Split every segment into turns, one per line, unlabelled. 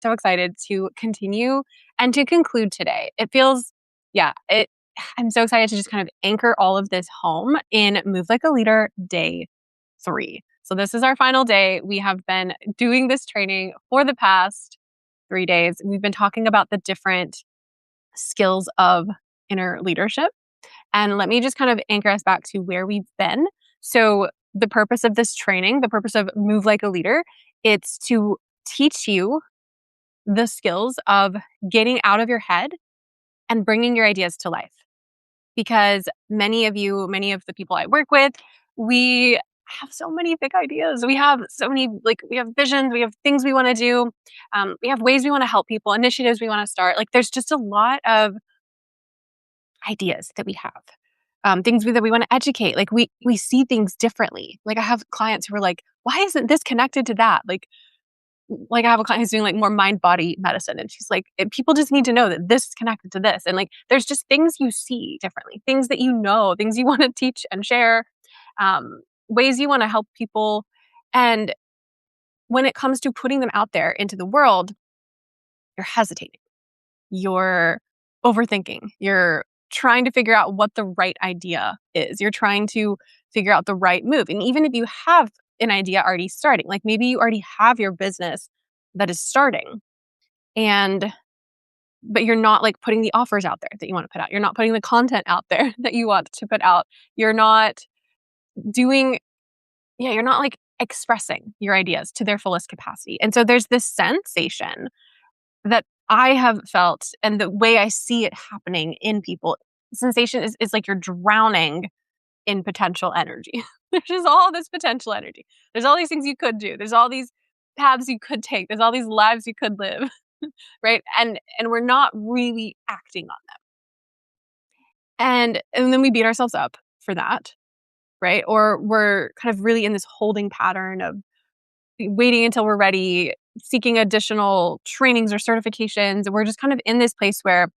so excited to continue and to conclude today. It feels, yeah, it. I'm so excited to just kind of anchor all of this home in Move Like a Leader Day 3. So this is our final day. We have been doing this training for the past 3 days. We've been talking about the different skills of inner leadership. And let me just kind of anchor us back to where we've been. So the purpose of this training, the purpose of Move Like a Leader, it's to teach you the skills of getting out of your head and bringing your ideas to life. Because many of the people I work with, we have so many big ideas. We have so many, we have visions, we have things we want to do. We have ways we want to help people, initiatives we want to start. There's just a lot of ideas that we have. Things that we want to educate. We see things differently. I have clients who are like, why isn't this connected to that? I have a client who's doing more mind body medicine. And she's like, people just need to know that this is connected to this. And there's just things you see differently, things that you know, things you want to teach and share, ways you want to help people. And when it comes to putting them out there into the world, you're hesitating, you're overthinking, you're trying to figure out what the right idea is. You're trying to figure out the right move. And even if you have an idea already starting, maybe you already have your business that is starting, but you're not putting the offers out there that you want to put out. You're not putting the content out there that you want to put out. You're not doing, you're not expressing your ideas to their fullest capacity. And so there's this sensation that I have felt, and the way I see it happening in people, sensation is like you're drowning in potential energy. There's just all this potential energy. There's all these things you could do. There's all these paths you could take. There's all these lives you could live, right? And we're not really acting on them. And then we beat ourselves up for that, right? Or we're kind of really in this holding pattern of waiting until we're ready, seeking additional trainings or certifications. We're just kind of in this place where,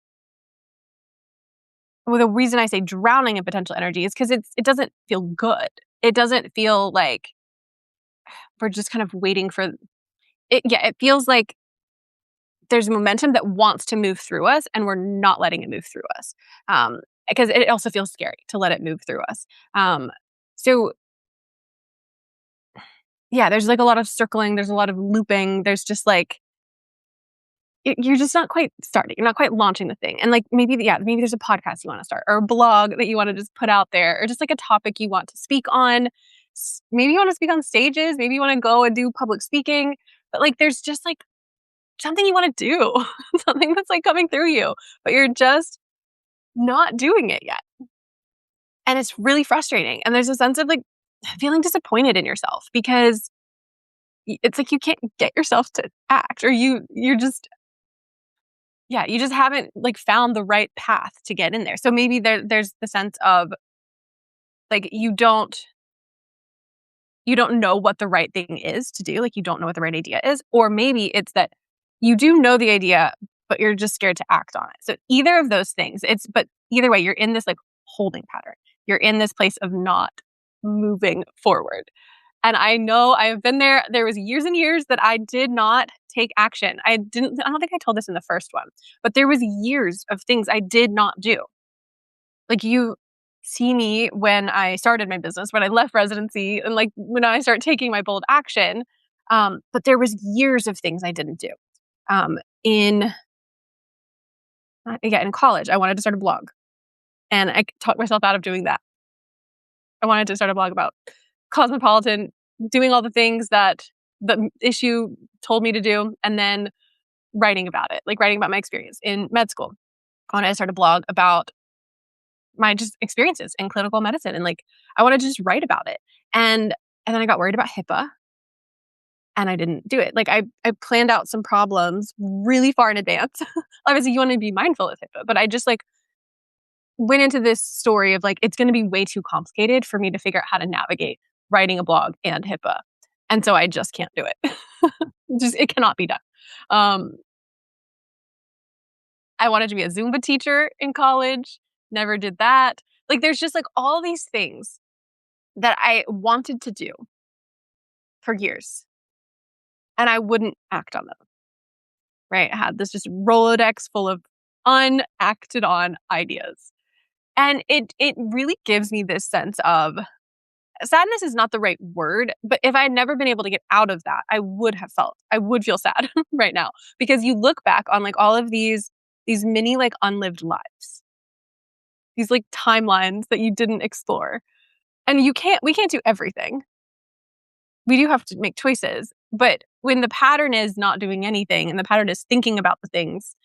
well, the reason I say drowning in potential energy is because it doesn't feel good. It doesn't feel like we're just kind of waiting for it. Yeah, it feels like there's momentum that wants to move through us, and we're not letting it move through us. Because it also feels scary to let it move through us. So yeah, there's a lot of circling. There's a lot of looping. There's just you're just not quite starting. You're not quite launching the thing. And maybe there's a podcast you want to start, or a blog that you want to just put out there, or just a topic you want to speak on. Maybe you want to speak on stages. Maybe you want to go and do public speaking. But there's just something you want to do, something that's coming through you, but you're just not doing it yet. And it's really frustrating. And there's a sense of feeling disappointed in yourself, because it's you can't get yourself to act, or you're just, you just haven't found the right path to get in there. So maybe there's the sense of you don't know what the right thing is to do. You don't know what the right idea is. Or maybe it's that you do know the idea, but you're just scared to act on it. So either of those things, but either way, you're in this holding pattern. You're in this place of not moving forward. And I know I have been there. There was years and years that I did not take action. I don't think I told this in the first one, but there was years of things I did not do. You see me when I started my business, when I left residency, and when I start taking my bold action. But there was years of things I didn't do. In college, I wanted to start a blog, and I talked myself out of doing that. I wanted to start a blog about Cosmopolitan, doing all the things that the issue told me to do, and then writing about it, writing about my experience in med school. I wanted to start a blog about my just experiences in clinical medicine, and I wanted to just write about it. And then I got worried about HIPAA, and I didn't do it. I planned out some problems really far in advance. Obviously, you want to be mindful of HIPAA, but I just went into this story of it's going to be way too complicated for me to figure out how to navigate writing a blog and HIPAA. And so I just can't do it. It cannot be done. I wanted to be a Zumba teacher in college. Never did that. There's just all these things that I wanted to do for years, and I wouldn't act on them. right? I had this just Rolodex full of unacted on ideas. And it really gives me this sense of sadness is not the right word, but if I had never been able to get out of that, I would feel sad right now because you look back on like all of these mini like unlived lives, these like timelines that you didn't explore. And we can't do everything. We do have to make choices, but when the pattern is not doing anything and the pattern is thinking about the things,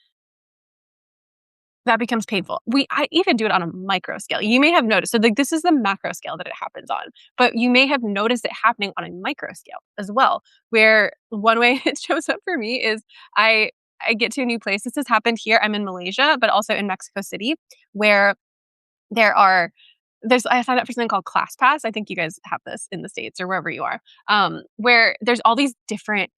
that becomes painful. I even do it on a micro scale. You may have noticed, so like this is the macro scale that it happens on, but you may have noticed it happening on a micro scale as well, where one way it shows up for me is I I get to a new place. This has happened here. I'm in Malaysia, but also in Mexico City, where there are I signed up for something called ClassPass. I think you guys have this in the States or wherever you are, where there's all these different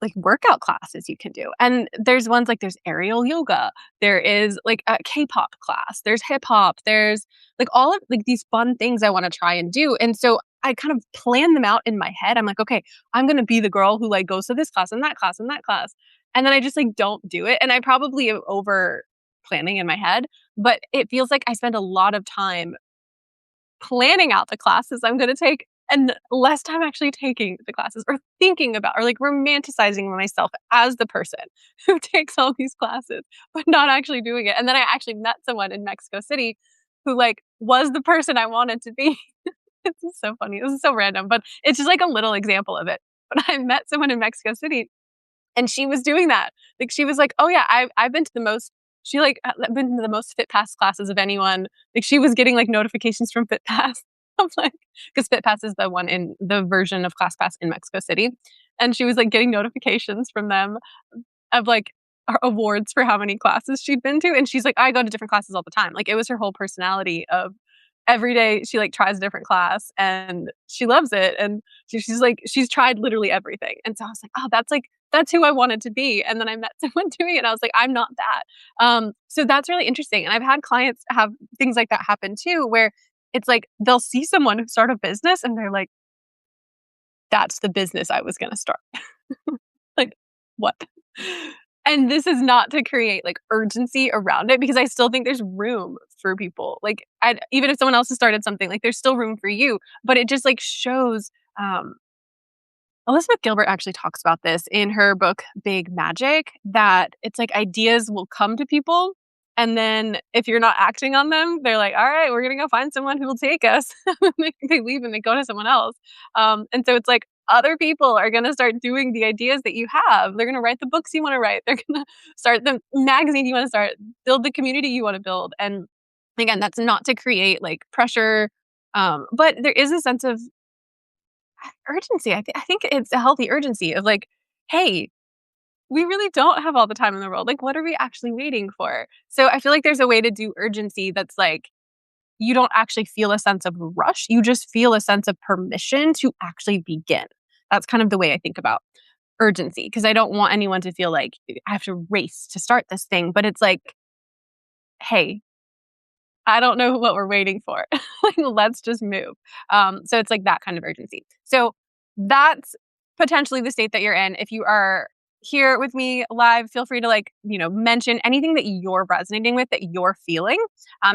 like workout classes you can do. And there's ones like there's aerial yoga, there is like a K-pop class, there's hip hop, there's like all of like these fun things I want to try and do. And so I kind of plan them out in my head. I'm like, okay, I'm going to be the girl who like goes to this class and that class and that class. And then I just like don't do it. And I probably am over planning in my head, but it feels like I spend a lot of time planning out the classes I'm going to take and less time actually taking the classes or thinking about or like romanticizing myself as the person who takes all these classes, but not actually doing it. And then I actually met someone in Mexico City who like was the person I wanted to be. It's just so funny. This is so random, but it's just like a little example of it. But I met someone in Mexico City and she was doing that. Like she was like, "Oh yeah, I've been to the most." She like been to the most Fit Pass classes of anyone. Like she was getting like notifications from Fit Pass. I'm like, because Fit Pass is the one in the version of ClassPass in Mexico City, and she was like getting notifications from them of like awards for how many classes she'd been to, and she's like, I go to different classes all the time. Like it was her whole personality of every day she like tries a different class and she loves it, and she's like she's tried literally everything. And so I was like, oh, that's who I wanted to be. And then I met someone doing it and I was like, I'm not that. So that's really interesting. And I've had clients have things like that happen too, where it's like they'll see someone start a business and they're like, that's the business I was going to start. Like, what? And this is not to create like urgency around it because I still think there's room for people. Like, even if someone else has started something, like there's still room for you. But it just like shows. Elizabeth Gilbert actually talks about this in her book Big Magic, that it's like ideas will come to people. And then if you're not acting on them, they're like, all right, we're going to go find someone who will take us. They leave and they go to someone else. And so it's like other people are going to start doing the ideas that you have. They're going to write the books you want to write. They're going to start the magazine you want to start, build the community you want to build. And again, that's not to create like pressure. But there is a sense of urgency. I think it's a healthy urgency of like, hey, we really don't have all the time in the world. Like, what are we actually waiting for? So I feel like there's a way to do urgency that's like, you don't actually feel a sense of rush. You just feel a sense of permission to actually begin. That's kind of the way I think about urgency because I don't want anyone to feel like I have to race to start this thing. But it's like, hey, I don't know what we're waiting for. Like, let's just move. So it's like that kind of urgency. So that's potentially the state that you're in. If you are here with me live, feel free to like, mention anything that you're resonating with, that you're feeling.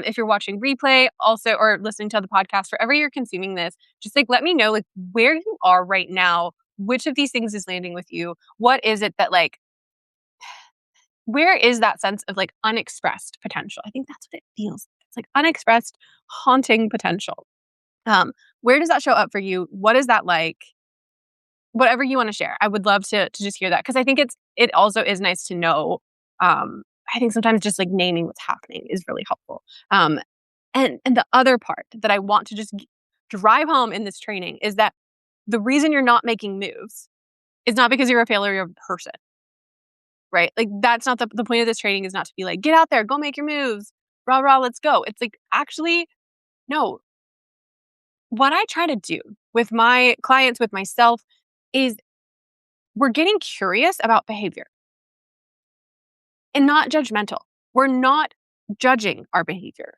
If you're watching replay also, or listening to the podcast, wherever you're consuming this, just like, let me know like where you are right now. Which of these things is landing with you? What is it that like, where is that sense of like unexpressed potential? I think that's what it feels like. It's like unexpressed, haunting potential. Where does that show up for you? What is that like? Whatever you want to share, I would love to just hear that because I think it also is nice to know. I think sometimes just like naming what's happening is really helpful. And the other part that I want to just drive home in this training is that the reason you're not making moves is not because you're a failure of a person. Right? Like that's not the point of this training is not to be like, get out there, go make your moves, rah, rah, let's go. It's like, actually, no. What I try to do with my clients, with myself, is we're getting curious about behavior and not judgmental. We're not judging our behavior,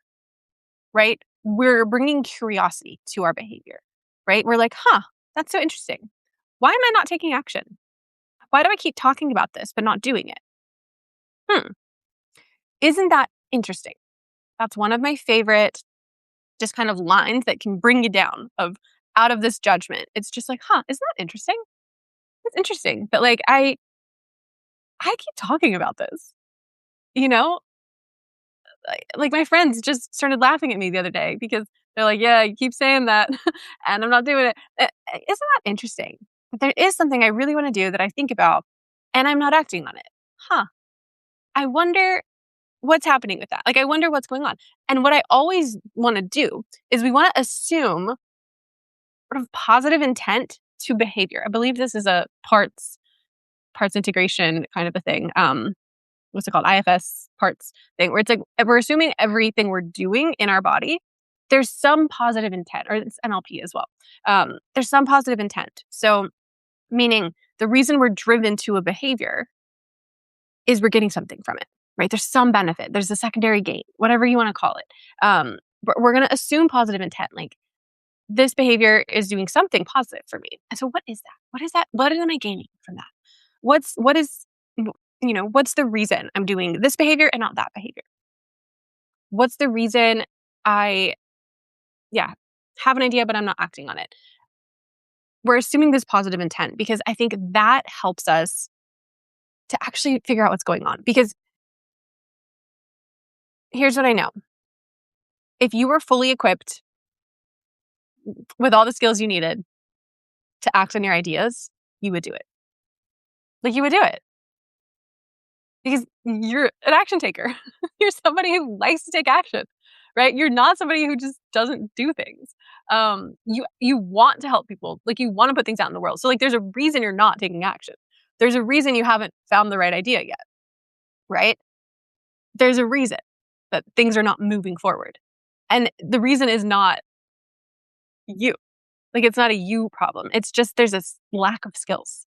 right? We're bringing curiosity to our behavior, right? We're like, that's so interesting. Why am I not taking action? Why do I keep talking about this but not doing it? Hmm. Isn't that interesting? That's one of my favorite just kind of lines that can bring you down of out of this judgment. It's just like, huh, isn't that interesting? It's interesting. But like I keep talking about this, you know? Like my friends just started laughing at me the other day because they're like, "Yeah, you keep saying that and I'm not doing it." Isn't that interesting? But there is something I really want to do that I think about and I'm not acting on it. Huh. I wonder what's happening with that. Like I wonder what's going on. And what I always want to do is we want to assume sort of positive intent to behavior. I believe this is a parts integration kind of a thing. What's it called? IFS parts thing, where it's like we're assuming everything we're doing in our body, there's some positive intent, or it's NLP as well. There's some positive intent. So, meaning the reason we're driven to a behavior is we're getting something from it, right? There's some benefit. There's a secondary gain, whatever you want to call it. But we're going to assume positive intent, like this behavior is doing something positive for me. And so, what is that? What is that? What am I gaining from that? What is what's the reason I'm doing this behavior and not that behavior? What's the reason I, yeah, have an idea, but I'm not acting on it? We're assuming this positive intent because I think that helps us to actually figure out what's going on. Because here's what I know. If you were fully equipped with all the skills you needed to act on your ideas, you would do it. Like you would do it because you're an action taker. You're somebody who likes to take action, right? You're not somebody who just doesn't do things. You want to help people, like you want to put things out in the world. So like, there's a reason you're not taking action. There's a reason you haven't found the right idea yet, right? There's a reason that things are not moving forward, and the reason is not you. Like it's not a you problem. It's just there's a lack of skills.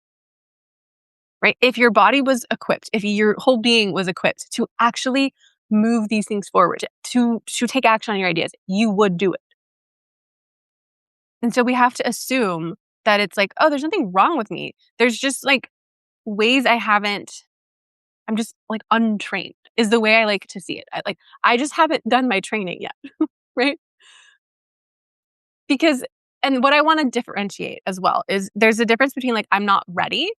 Right? If your body was equipped, if your whole being was equipped to actually move these things forward, to take action on your ideas, you would do it. And so we have to assume that it's like, oh, there's nothing wrong with me. There's just like ways I'm just like untrained is the way I like to see it. I just haven't done my training yet. Right? Because and what I want to differentiate as well is there's a difference between like I'm not ready,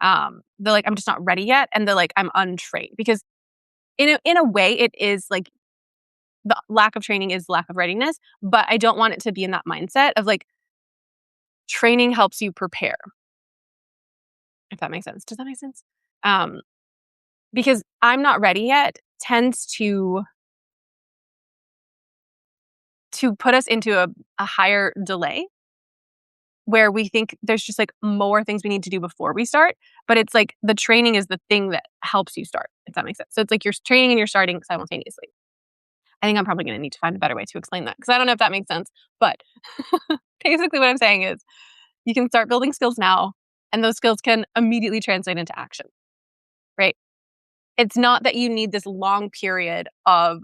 the like I'm just not ready yet, and the like I'm untrained. Because in a way it is like the lack of training is lack of readiness, but I don't want it to be in that mindset of like training helps you prepare. If that makes sense. Does that make sense? Um, because I'm not ready yet tends to put us into a higher delay where we think there's just like more things we need to do before we start. But it's like the training is the thing that helps you start, if that makes sense. So it's like you're training and you're starting simultaneously. I think I'm probably going to need to find a better way to explain that because I don't know if that makes sense. But basically, what I'm saying is you can start building skills now, and those skills can immediately translate into action, right? It's not that you need this long period of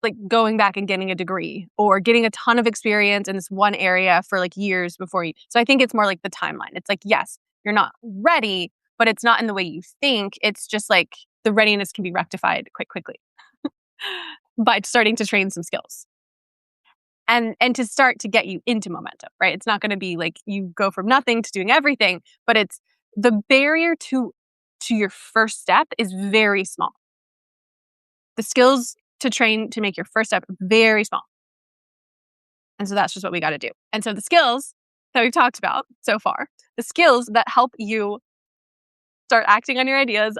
like going back and getting a degree or getting a ton of experience in this one area for like years before you. So I think it's more like the timeline. It's like, yes, you're not ready, but it's not in the way you think. It's just like the readiness can be rectified quite quickly by starting to train some skills and to start to get you into momentum, right? It's not going to be like you go from nothing to doing everything, but it's the barrier to your first step is very small. The skills to train to make your first step very small. And so that's just what we got to do. And so the skills that we've talked about so far, the skills that help you start acting on your ideas,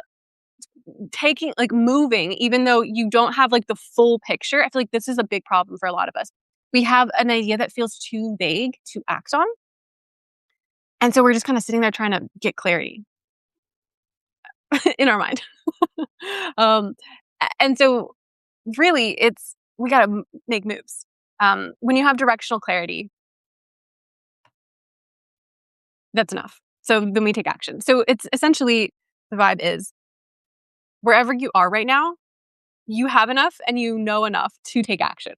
taking like moving, even though you don't have like the full picture. I feel like this is a big problem for a lot of us. We have an idea that feels too vague to act on. And so we're just kind of sitting there trying to get clarity in our mind. um, and so really we got to make moves. When you have directional clarity, that's enough. So then we take action. So it's essentially the vibe is wherever you are right now, you have enough and you know enough to take action.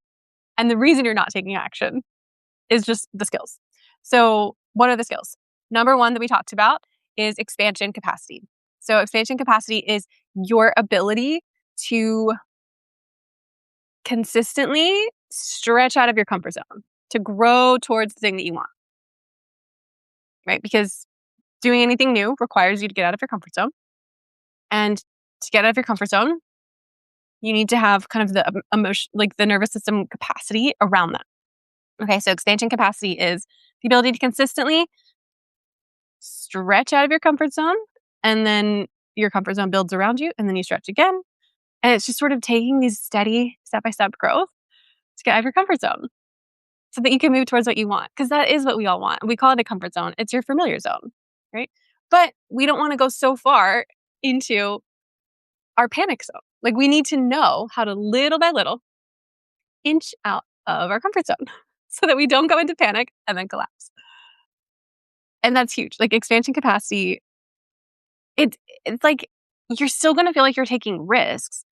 And the reason you're not taking action is just the skills. So what are the skills? Number one that we talked about is expansion capacity. So expansion capacity is your ability to consistently stretch out of your comfort zone, to grow towards the thing that you want, right? Because doing anything new requires you to get out of your comfort zone. And to get out of your comfort zone, you need to have kind of the emotion, like the nervous system capacity around that. Okay, so expansion capacity is the ability to consistently stretch out of your comfort zone, and then your comfort zone builds around you, and then you stretch again. And it's just sort of taking these steady step-by-step growth to get out of your comfort zone so that you can move towards what you want. Because that is what we all want. We call it a comfort zone. It's your familiar zone, right? But we don't want to go so far into our panic zone. Like we need to know how to little by little inch out of our comfort zone so that we don't go into panic and then collapse. And that's huge. Like expansion capacity, it's like you're still going to feel like you're taking risks,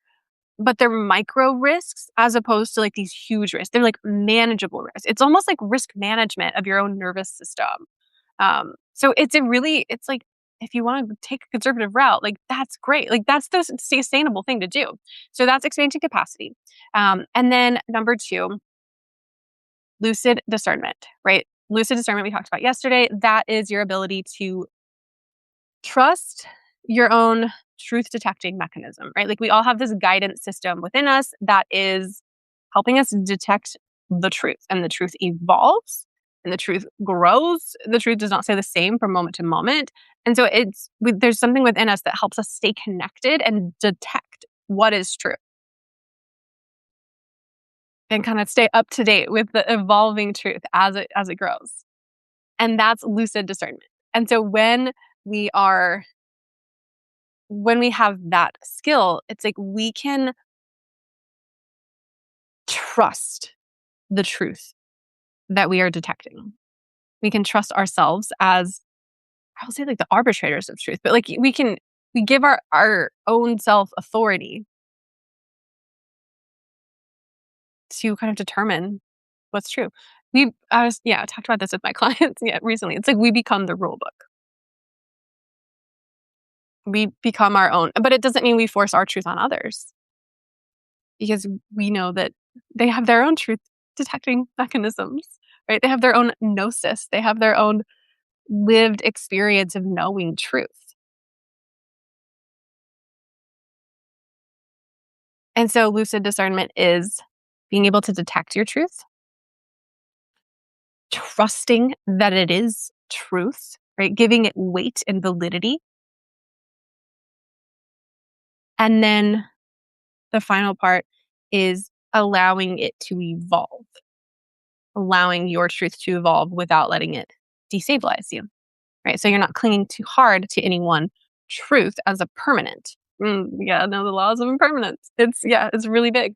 but they're micro risks as opposed to like these huge risks. They're like manageable risks. It's almost like risk management of your own nervous system. So it's like if you want to take a conservative route, like that's great. Like that's the sustainable thing to do. So that's expansion capacity. And then number two, lucid discernment, right? Lucid discernment we talked about yesterday. That is your ability to trust your own truth detecting mechanism, right? Like we all have this guidance system within us that is helping us detect the truth, and the truth evolves and the truth grows. The truth does not stay the same from moment to moment. And so there's something within us that helps us stay connected and detect what is true and kind of stay up to date with the evolving truth as it grows. And that's lucid discernment. And so when we have that skill, it's like we can trust the truth that we are detecting. We can trust ourselves as, I will say, like the arbitrators of truth, but like we give our own self authority to kind of determine what's true. I talked about this with my clients recently. It's like we become the rule book. We become our own, but it doesn't mean we force our truth on others because we know that they have their own truth detecting mechanisms, right? They have their own gnosis. They have their own lived experience of knowing truth. And so lucid discernment is being able to detect your truth, trusting that it is truth, right? Giving it weight and validity. And then the final part is allowing it to evolve, allowing your truth to evolve without letting it destabilize you, right? So you're not clinging too hard to any one truth as a permanent. The laws of impermanence. It's really big.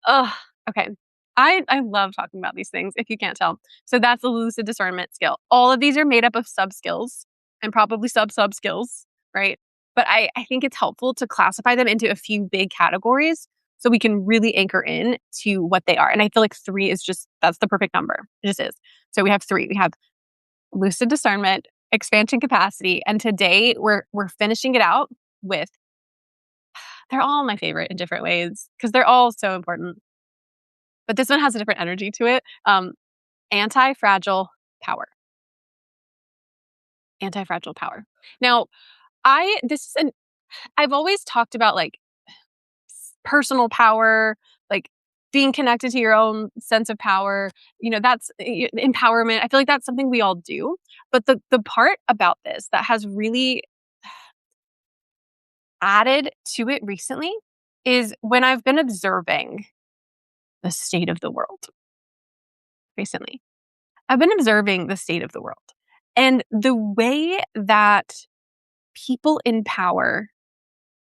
Ugh, okay. I love talking about these things, if you can't tell. So that's the lucid discernment skill. All of these are made up of sub skills and probably sub skills, right? But I think it's helpful to classify them into a few big categories so we can really anchor in to what they are. And I feel like that's the perfect number. It just is. So we have three. We have lucid discernment, expansion capacity, and today we're finishing it out with, they're all my favorite in different ways because they're all so important. But this one has a different energy to it. Anti-fragile power. Anti-fragile power. Now, I've always talked about like personal power, like being connected to your own sense of power. That's empowerment. I feel like that's something we all do. But the part about this that has really added to it recently is when I've been observing the state of the world recently. I've been observing the state of the world and the way that people in power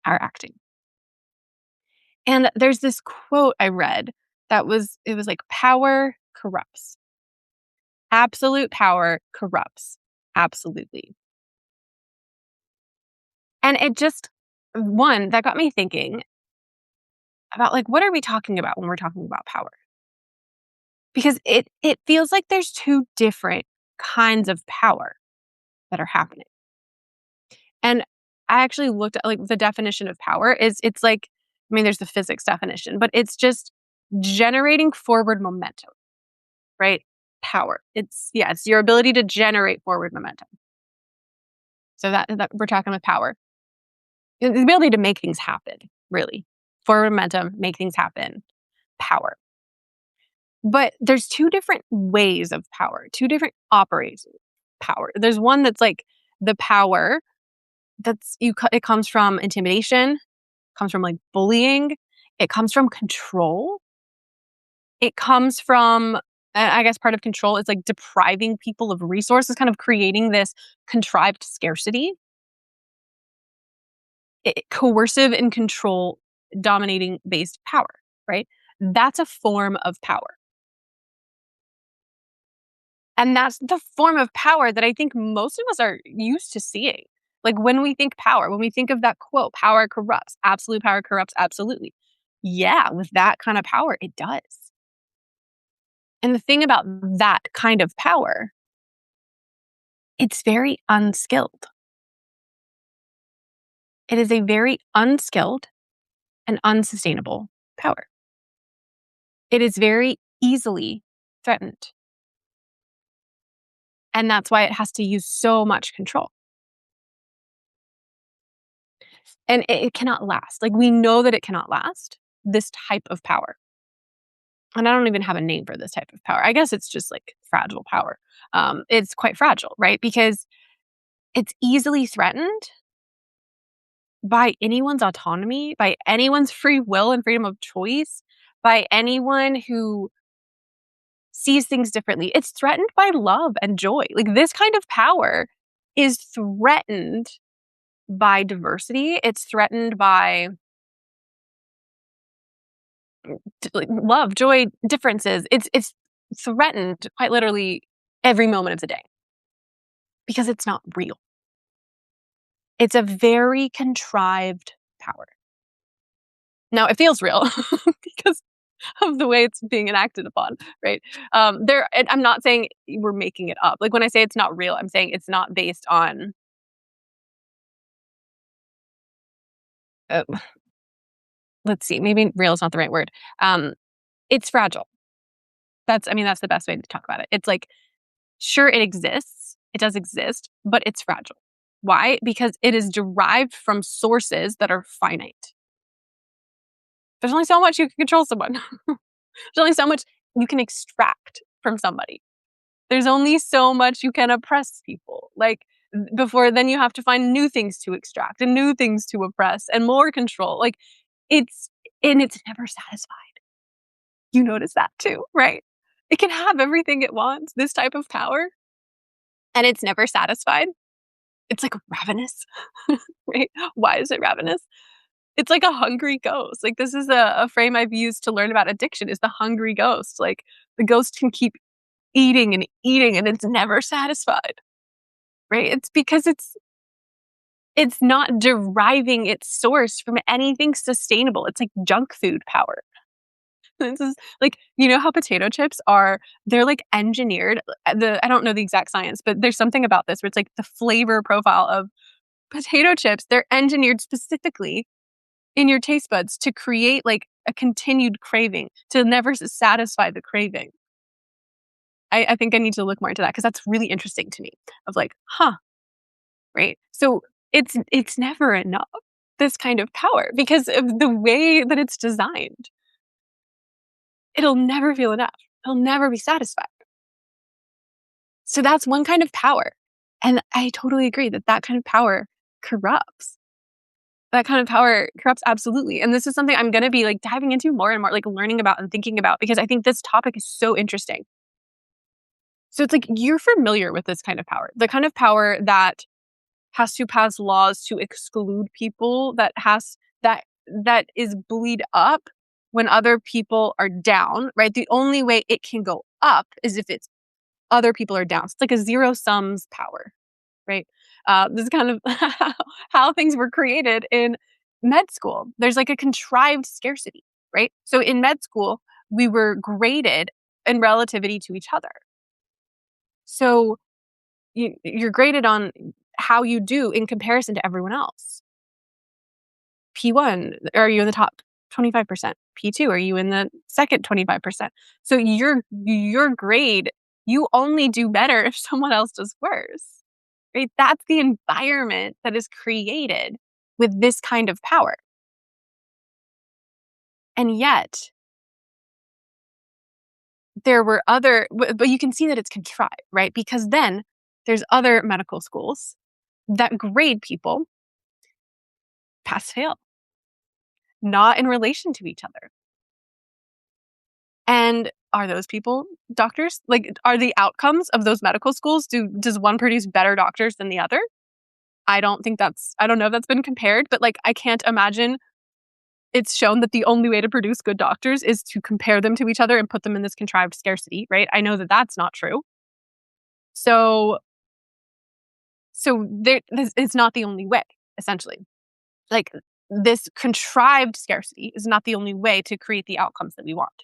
are acting. And there's this quote I read it was like, power corrupts. Absolute power corrupts. Absolutely. And that got me thinking about like, what are we talking about when we're talking about power? Because it feels like there's two different kinds of power. that are happening. And I actually looked at like the definition of power is it's like, I mean, there's the physics definition, but it's just generating forward momentum, right? Power. It's your ability to generate forward momentum. So that we're talking with power. The ability to make things happen, really. Forward momentum, make things happen, power. But there's two different ways of power, two different operations of power. There's one that's like the power it comes from intimidation, comes from like bullying, it comes from control. It comes from I guess part of control is like depriving people of resources, kind of creating this contrived scarcity. Coercive and control dominating based power, right? That's a form of power. And that's the form of power that I think most of us are used to seeing. Like when we think power, when we think of that quote, power corrupts, absolute power corrupts absolutely. Yeah, with that kind of power, it does. And the thing about that kind of power, it's very unskilled. It is a very unskilled and unsustainable power. It is very easily threatened. And that's why it has to use so much control. And it cannot last. Like we know that it cannot last, this type of power. And I don't even have a name for this type of power. I guess it's just like fragile power. It's quite fragile, right? Because it's easily threatened by anyone's autonomy, by anyone's free will and freedom of choice, by anyone who sees things differently. It's threatened by love and joy. Like this kind of power is threatened by diversity. It's threatened by like love, joy, differences. It's threatened quite literally every moment of the day because it's not real. It's a very contrived power. Now it feels real because of the way it's being enacted upon, right? And I'm not saying we're making it up. Like when I say it's not real, I'm saying it's not based on. Uh, let's see, maybe real is not the right word. It's fragile. That's the best way to talk about it. It's like, sure, it exists. It does exist, but it's fragile. Why? Because it is derived from sources that are finite. There's only so much you can control someone. There's only so much you can extract from somebody. There's only so much you can oppress people. Like before then you have to find new things to extract and new things to oppress and more control. Like it's it's never satisfied. You notice that too, right? It can have everything it wants, this type of power, and it's never satisfied. It's like ravenous, right? Why is it ravenous? It's like a hungry ghost. Like this is a frame I've used to learn about addiction is the hungry ghost. Like the ghost can keep eating and it's never satisfied, right? It's because it's not deriving its source from anything sustainable. It's like junk food power. This is like, you know how potato chips are, they're like engineered. I don't know the exact science, but there's something about this where it's like the flavor profile of potato chips, they're engineered specifically in your taste buds to create like a continued craving, to never satisfy the craving. I think I need to look more into that because that's really interesting to me of like, huh, right? So it's never enough, this kind of power, because of the way that it's designed. It'll never feel enough. It'll never be satisfied. So that's one kind of power. And I totally agree that that kind of power corrupts. That kind of power corrupts absolutely. And this is something I'm going to be like diving into more and more, like learning about and thinking about because I think this topic is so interesting. So it's like you're familiar with this kind of power, the kind of power that has to pass laws to exclude people, that is bullied up when other people are down, right? The only way it can go up is if it's other people are down. So it's like a zero sums power, right? This is kind of how things were created in med school. There's like a contrived scarcity, right? So in med school, we were graded in relativity to each other. So you're graded on how you do in comparison to everyone else. P1, are you in the top 25%? P2, are you in the second 25%? So your grade, you only do better if someone else does worse. Right? That's the environment that is created with this kind of power. And yet, there were but you can see that it's contrived, right? Because then there's other medical schools that grade people pass fail, not in relation to each other. And are those people doctors? Like, are the outcomes of those medical schools, does one produce better doctors than the other? I don't know if that's been compared, but like, I can't imagine it's shown that the only way to produce good doctors is to compare them to each other and put them in this contrived scarcity, right? I know that that's not true. So, this is not the only way, essentially. Like, this contrived scarcity is not the only way to create the outcomes that we want.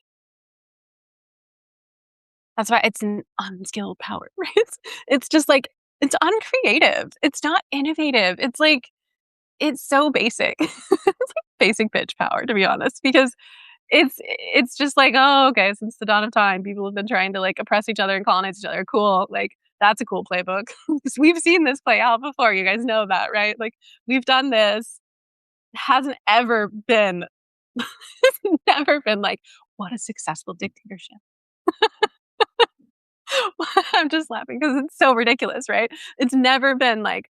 That's why it's an unskilled power, right? It's just like, it's uncreative. It's not innovative. It's like, it's so basic. It's like basic bitch power, to be honest, because it's just like, oh, okay, since the dawn of time, people have been trying to like oppress each other and colonize each other. Cool. Like, that's a cool playbook. We've seen this play out before. You guys know that, right? Like, we've done this. It hasn't ever been, it's never been like, what a successful dictatorship. I'm just laughing because it's so ridiculous, right? It's never been like,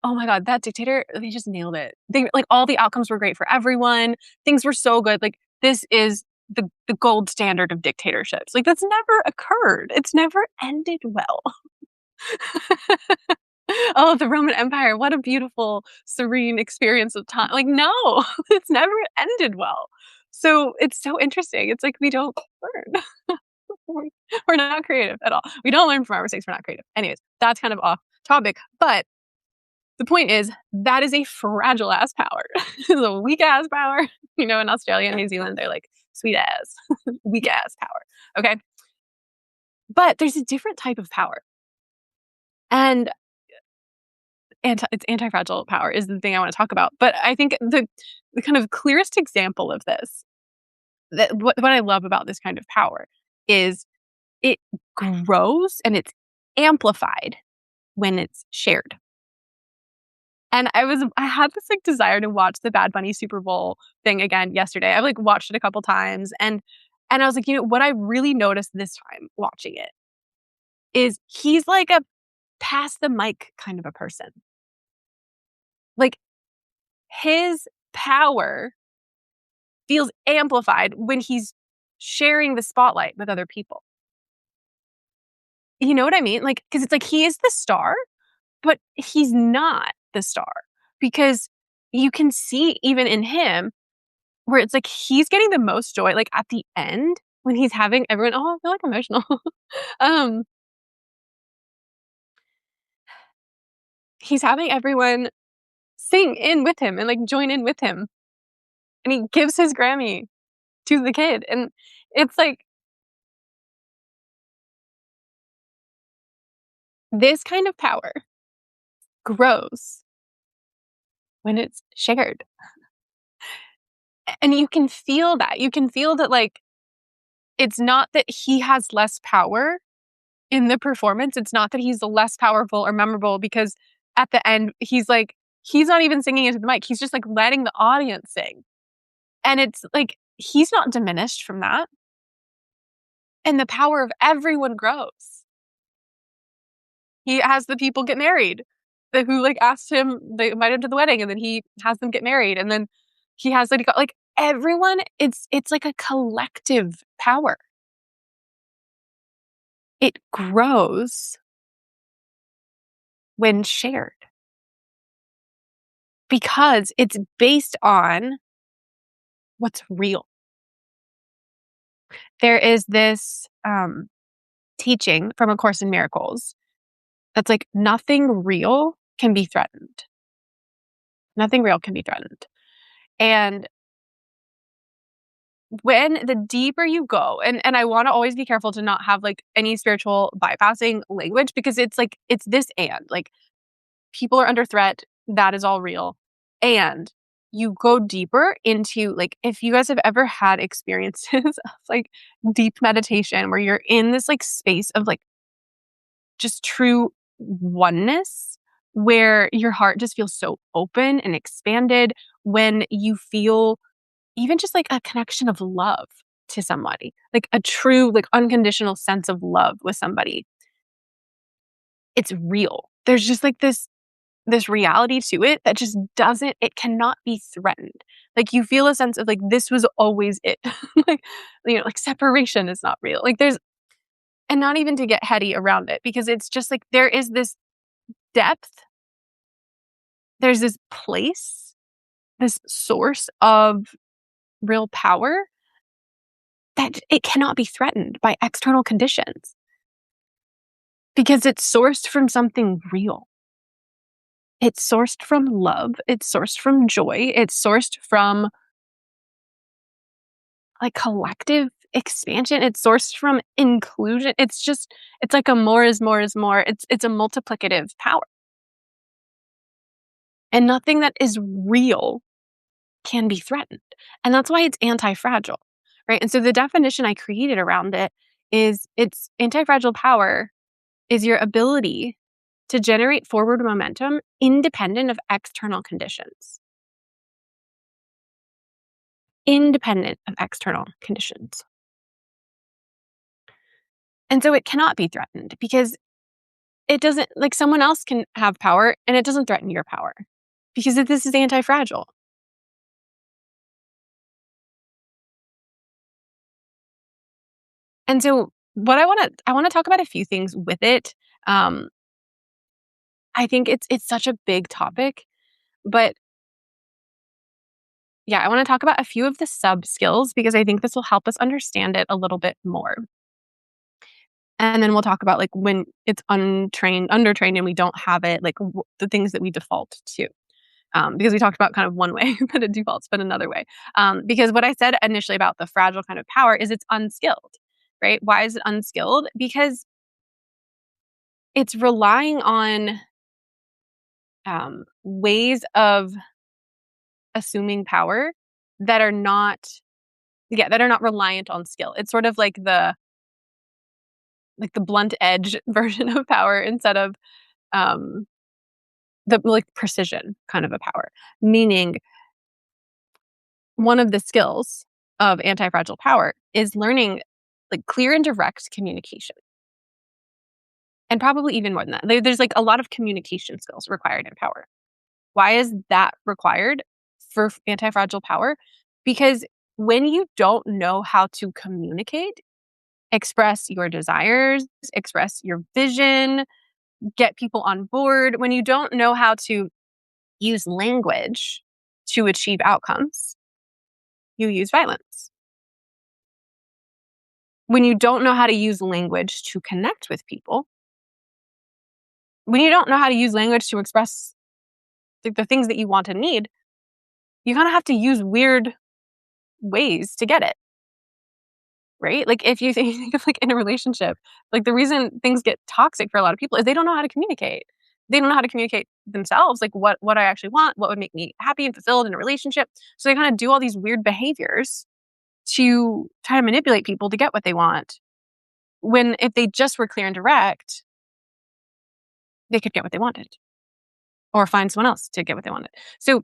oh my God, that dictator, they just nailed it. They like, all the outcomes were great for everyone. Things were so good. Like, this is the gold standard of dictatorships. Like, that's never occurred. It's never ended well. Oh, the Roman Empire, what a beautiful, serene experience of time. Like, no, it's never ended well. So it's so interesting. It's like, we don't learn. We're not creative at all. We don't learn from our mistakes. We're not creative. Anyways, that's kind of off topic. But the point is, that is a fragile ass power. It's a weak ass power. In Australia and New Zealand, they're like, sweet ass, weak ass power. Okay. But there's a different type of power. And it's anti-fragile power is the thing I want to talk about. But I think the kind of clearest example of this, that what I love about this kind of power is it grows and it's amplified when it's shared. And I had this like desire to watch the Bad Bunny Super Bowl thing again yesterday. I've like watched it a couple times and I was like, what I really noticed this time watching it is he's like a pass the mic kind of a person. Like, his power feels amplified when he's sharing the spotlight with other people. You know what I mean? Like, because it's like he is the star, but he's not the star, because you can see even in him where it's like he's getting the most joy, like at the end when he's having everyone, oh, I feel like emotional. um, he's having everyone sing in with him and like join in with him. And he gives his Grammy to the kid. And it's like, this kind of power grows when it's shared. And you can feel that. You can feel that, like, it's not that he has less power in the performance. It's not that he's less powerful or memorable, because at the end, he's not even singing into the mic. He's just like letting the audience sing. And it's like, he's not diminished from that. And the power of everyone grows. He has the people get married who like asked him, they invited him to the wedding, and then he has them get married. And then he has like everyone, it's like a collective power. It grows when shared because it's based on what's real. There is this teaching from A Course in Miracles that's like, nothing real can be threatened. Nothing real can be threatened. And when the deeper you go, and I wanna always be careful to not have, like, any spiritual bypassing language because it's like, it's this and, like, people are under threat, that is all real, and you go deeper into, like, if you guys have ever had experiences of, like, deep meditation where you're in this, like, space of, like, just true oneness, where your heart just feels so open and expanded, when you feel even just like a connection of love to somebody, like a true, like unconditional sense of love with somebody. It's real. There's just like this reality to it that just doesn't it cannot be threatened. Like you feel a sense of like this was always it. Like like separation is not real. Like there's and not even to get heady around it because it's just like there is this depth, there's this place, this source of real power that it cannot be threatened by external conditions because it's sourced from something real. It's sourced from love. It's sourced from joy. It's sourced from like collective expansion. It's sourced from inclusion. It's like a more is more is more. It's a multiplicative power. And nothing that is real can be threatened. And that's why it's anti-fragile, right? And so the definition I created around it is it's anti-fragile power is your ability to generate forward momentum independent of external conditions. Independent of external conditions. And so it cannot be threatened because it doesn't, like someone else can have power and it doesn't threaten your power because this is anti fragile. And so what I want to talk about a few things with it. Um, I think it's such a big topic, but yeah, I want to talk about a few of the sub skills because I think this will help us understand it a little bit more. And then we'll talk about like when it's undertrained, and we don't have it, like the things that we default to. Because we talked about kind of one way that it defaults, but another way. Because what I said initially about the fragile kind of power is it's unskilled, right? Why is it unskilled? Because it's relying on ways of assuming power that are not, yeah, that are not reliant on skill. It's sort of like the blunt edge version of power instead of um, the like precision kind of a power. Meaning, one of the skills of anti-fragile power is learning like clear and direct communication. And probably even more than that. There's like a lot of communication skills required in power. Why is that required for anti-fragile power? Because when you don't know how to communicate, express your desires, express your vision, get people on board, when you don't know how to use language to achieve outcomes, you use violence. When you don't know how to use language to connect with people, when you don't know how to use language to express the things that you want and need, you kind of have to use weird ways to get it, right? Like if you think of like in a relationship, like the reason things get toxic for a lot of people is they don't know how to communicate. They don't know how to communicate themselves, like what I actually want, what would make me happy and fulfilled in a relationship. So they kind of do all these weird behaviors to try to manipulate people to get what they want. When if they just were clear and direct, they could get what they wanted or find someone else to get what they wanted. So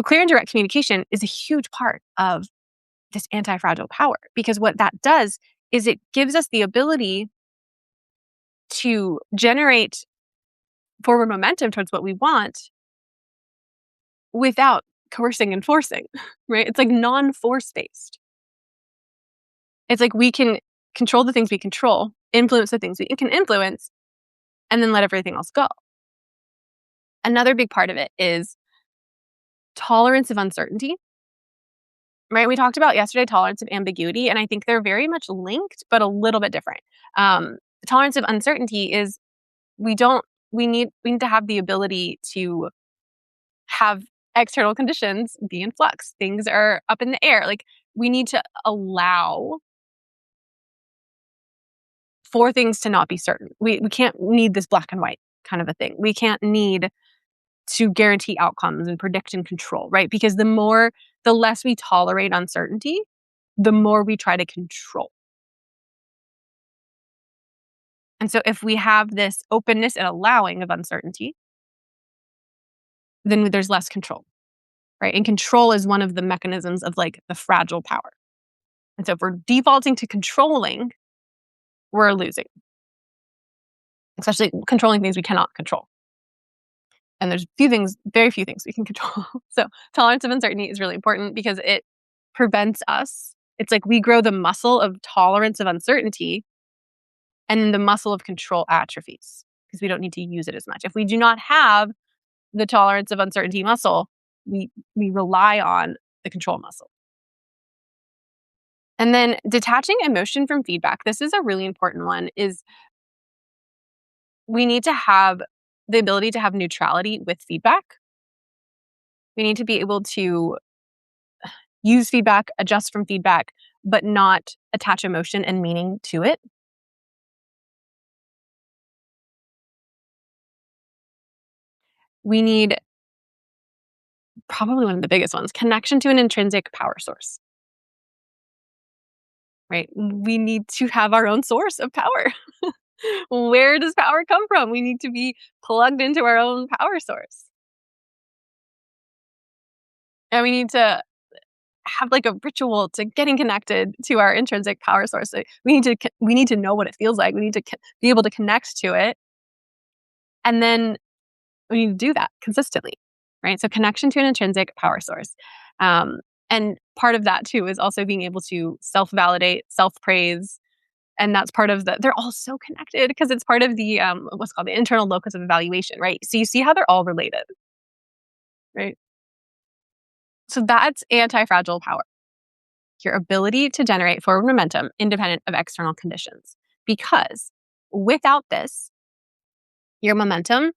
clear and direct communication is a huge part of this anti-fragile power because what that does is it gives us the ability to generate forward momentum towards what we want without coercing and forcing, right? It's like non-force based. It's like we can control the things we control, influence the things we can influence, and then let everything else go. Another big part of it is tolerance of uncertainty, right? We talked about yesterday tolerance of ambiguity, and I think they're very much linked, but a little bit different. Tolerance of uncertainty is we don't we need to have the ability to have external conditions be in flux. Things are up in the air. Like we need to allow for things to not be certain. We can't need this black and white kind of a thing. We can't need to guarantee outcomes and predict and control, right? Because the less we tolerate uncertainty, the more we try to control. And so if we have this openness and allowing of uncertainty, then there's less control, right? And control is one of the mechanisms of like the fragile power. And so if we're defaulting to controlling, we're losing, especially controlling things we cannot control. And there's very few things we can control. So tolerance of uncertainty is really important because it prevents us. It's like we grow the muscle of tolerance of uncertainty and the muscle of control atrophies because we don't need to use it as much. If we do not have the tolerance of uncertainty muscle, we rely on the control muscle. And then detaching emotion from feedback. This is a really important one, is we need to have the ability to have neutrality with feedback. We need to be able to use feedback, adjust from feedback, but not attach emotion and meaning to it. We need, probably one of the biggest ones, connection to an intrinsic power source. Right? We need to have our own source of power. Where does power come from? We need to be plugged into our own power source. And we need to have like a ritual to getting connected to our intrinsic power source. We need to know what it feels like. We need to be able to connect to it. And then we need to do that consistently, right? So connection to an intrinsic power source. And part of that too is also being able to self-validate, self-praise. And that's part of they're all so connected because it's part of the, what's called the internal locus of evaluation, right? So you see how they're all related, right? So that's anti-fragile power, your ability to generate forward momentum independent of external conditions. Because without this, your momentum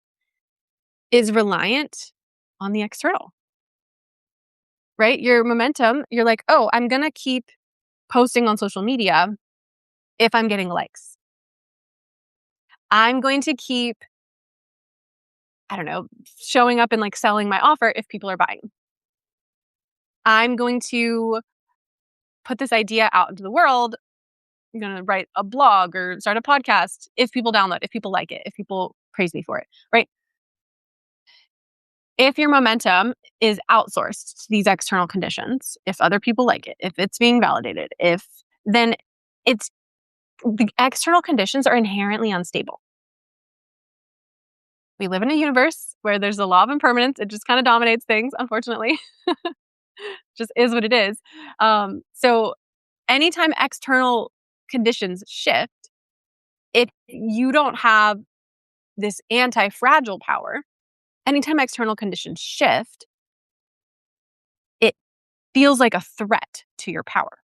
is reliant on the external, right? Your momentum, you're like, oh, I'm going to keep posting on social media if I'm getting likes. I'm going to keep, I don't know, showing up and like selling my offer if people are buying. I'm going to put this idea out into the world. I'm going to write a blog or start a podcast if people download, if people like it, if people praise me for it, right? If your momentum is outsourced to these external conditions, if other people like it, if it's being validated, then it's the external conditions are inherently unstable. We live in a universe where there's a law of impermanence. It just kind of dominates things, unfortunately. Just is what it is. So anytime external conditions shift, if you don't have this anti-fragile power, anytime external conditions shift, it feels like a threat to your power.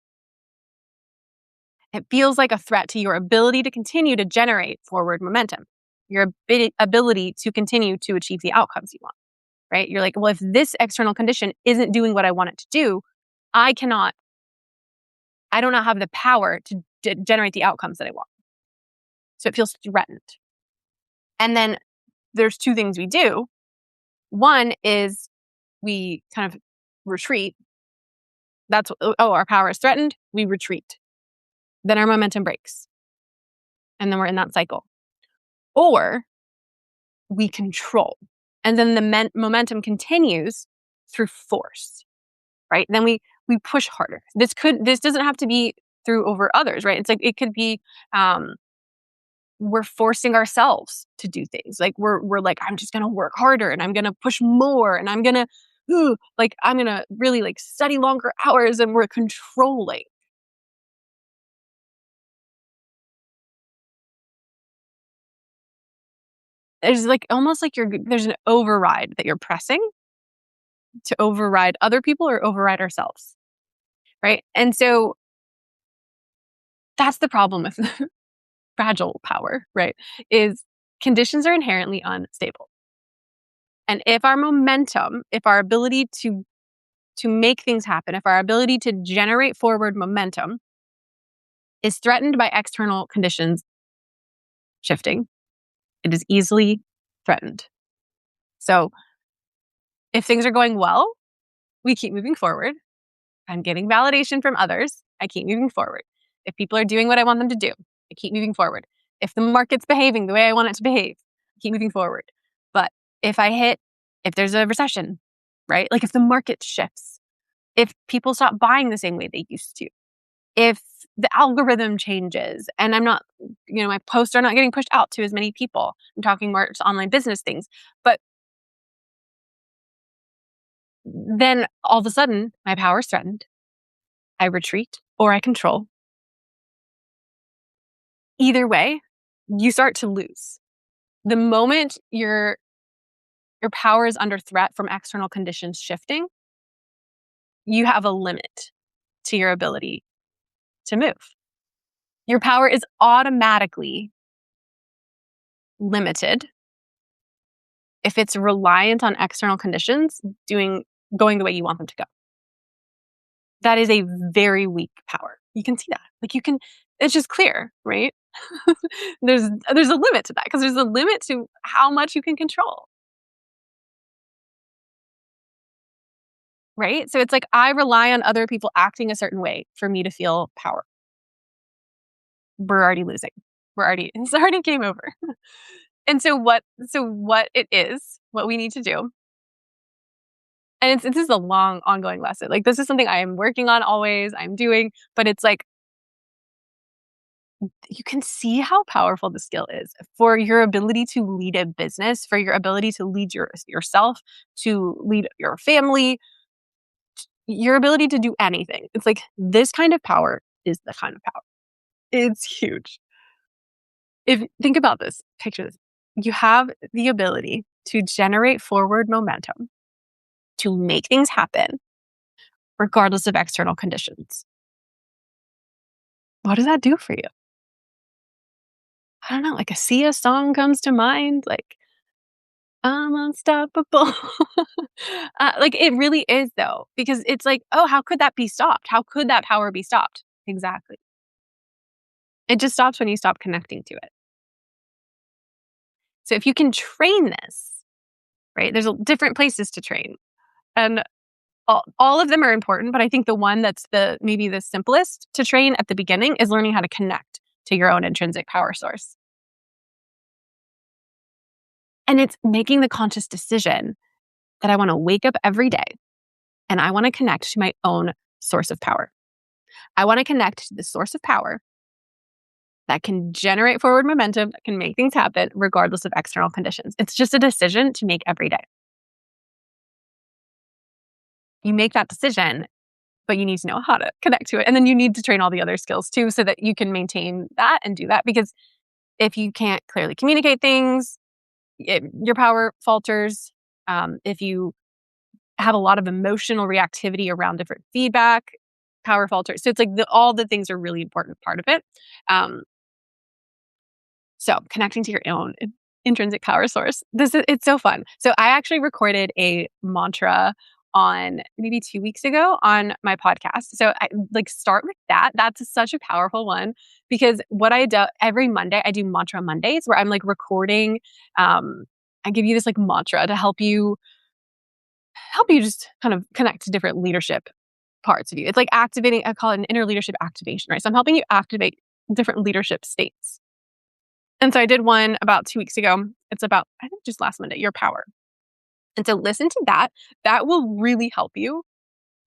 It feels like a threat to your ability to continue to generate forward momentum, your ability to continue to achieve the outcomes you want, right? You're like, well, if this external condition isn't doing what I want it to do, I do not have the power to generate the outcomes that I want. So it feels threatened. And then there's two things we do. One is we kind of retreat. Our power is threatened. We retreat. Then our momentum breaks. And then we're in that cycle. Or we control. And then the momentum continues through force, right? Then we push harder. This doesn't have to be through over others, right? It's like, it could be, we're forcing ourselves to do things. Like we're like, I'm just going to work harder and I'm going to push more and I'm going to really like study longer hours, and we're controlling. There's like almost like there's an override that you're pressing to override other people or override ourselves, right? And so that's the problem with fragile power, right? Is conditions are inherently unstable. And if our momentum, if our ability to to make things happen, if our ability to generate forward momentum is threatened by external conditions shifting, it is easily threatened. So if things are going well, we keep moving forward. I'm getting validation from others. I keep moving forward. If people are doing what I want them to do, I keep moving forward. If the market's behaving the way I want it to behave, I keep moving forward. But if there's a recession, right? Like if the market shifts, if people stop buying the same way they used to, if the algorithm changes and I'm not, my posts are not getting pushed out to as many people. I'm talking more to online business things. But then all of a sudden, my power is threatened. I retreat or I control. Either way, you start to lose. The moment your power is under threat from external conditions shifting, you have a limit to your ability to move. Your power is automatically limited if it's reliant on external conditions going the way you want them to go. That is a very weak power. You can see that. It's just clear, right? there's a limit to that because there's a limit to how much you can control. Right? So it's like I rely on other people acting a certain way for me to feel power. We're already losing. It's already game over. And so what we need to do, and this is a long ongoing lesson. Like this is something I am working on always, I'm doing, but it's like you can see how powerful the skill is for your ability to lead a business, for your ability to lead yourself, to lead your family, your ability to do anything. It's like this kind of power is the kind of power. It's huge. Think about this, picture this. You have the ability to generate forward momentum, to make things happen, regardless of external conditions. What does that do for you? I don't know, like a Sia song comes to mind, like, I'm unstoppable. Like it really is though, because it's like, oh, how could that be stopped? How could that power be stopped? Exactly. It just stops when you stop connecting to it. So if you can train this, right, there's different places to train. And all of them are important, but I think the one that's maybe the simplest to train at the beginning is learning how to connect to your own intrinsic power source. And it's making the conscious decision that I want to wake up every day and I want to connect to my own source of power. I want to connect to the source of power that can generate forward momentum, that can make things happen regardless of external conditions. It's just a decision to make every day. You make that decision, but you need to know how to connect to it. And then you need to train all the other skills too, so that you can maintain that and do that. Because if you can't clearly communicate things, your power falters. If you have a lot of emotional reactivity around different feedback, power falters. So it's like all the things are really important part of it. So connecting to your own intrinsic power source. It's so fun. So I actually recorded a mantra on maybe 2 weeks ago on my podcast. So I start with that. That's such a powerful one because what I do every Monday, I do mantra Mondays where I'm recording. I give you this mantra to help you just kind of connect to different leadership parts of you. It's like activating, I call it an inner leadership activation, right? So I'm helping you activate different leadership states. And so I did one about 2 weeks ago. It's about, I think just last Monday, your power. And so listen to that. That will really help you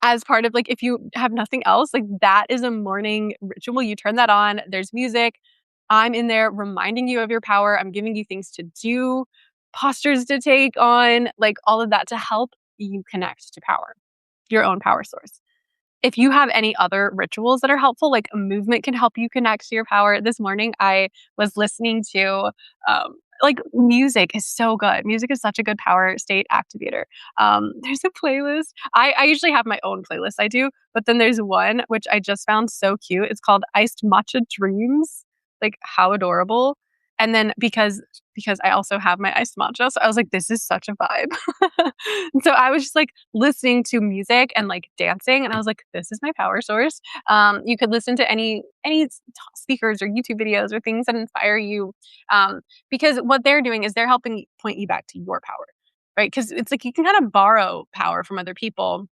as part of if you have nothing else, that is a morning ritual. You turn that on, there's music. I'm in there reminding you of your power. I'm giving you things to do, postures to take on, all of that to help you connect to power, your own power source. If you have any other rituals that are helpful, like a movement can help you connect to your power. This morning, I was listening to, music is so good. Music is such a good power state activator. There's a playlist. I usually have my own playlist I do, but then there's one which I just found so cute. It's called Iced Matcha Dreams. How adorable. And then because I also have my iced matcha, so I was like, this is such a vibe. So I was just like listening to music and like dancing, and I was like, this is my power source. You could listen to any speakers or YouTube videos or things that inspire you, because what they're doing is they're helping point you back to your power, right? Because it's like you can kind of borrow power from other people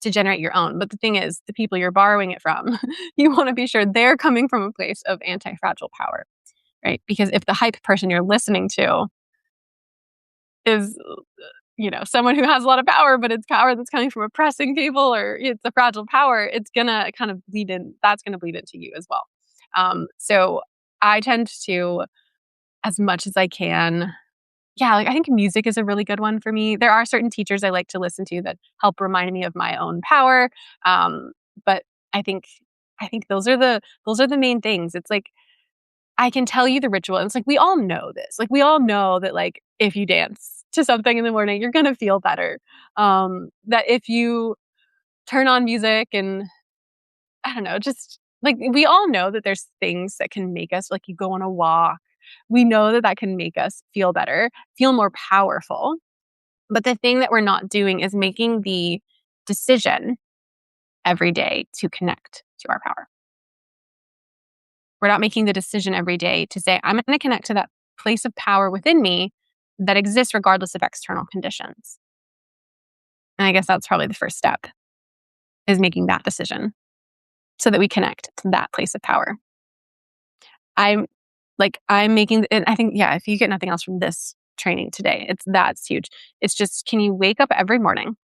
to generate your own. But the thing is, the people you're borrowing it from, you want to be sure they're coming from a place of anti-fragile power, right? Because if the hype person you're listening to is, someone who has a lot of power, but it's power that's coming from oppressing people, or it's a fragile power, it's gonna kind of bleed in. That's gonna bleed into you as well. So I tend to, as much as I can, yeah, like I think music is a really good one for me. There are certain teachers I like to listen to that help remind me of my own power. But I think those are the main things. It's like I can tell you the ritual. And it's like we all know this. Like we all know that like if you dance to something in the morning, you're gonna feel better. That if you turn on music and I don't know, just like we all know that there's things that can make us like you go on a walk. We know that that can make us feel better, feel more powerful. But the thing that we're not doing is making the decision every day to connect to our power. We're not making the decision every day to say, I'm going to connect to that place of power within me that exists regardless of external conditions. And I guess that's probably the first step is making that decision so that we connect to that place of power. I'm making, and I think, yeah, if you get nothing else from this training today, that's huge. It's just, can you wake up every morning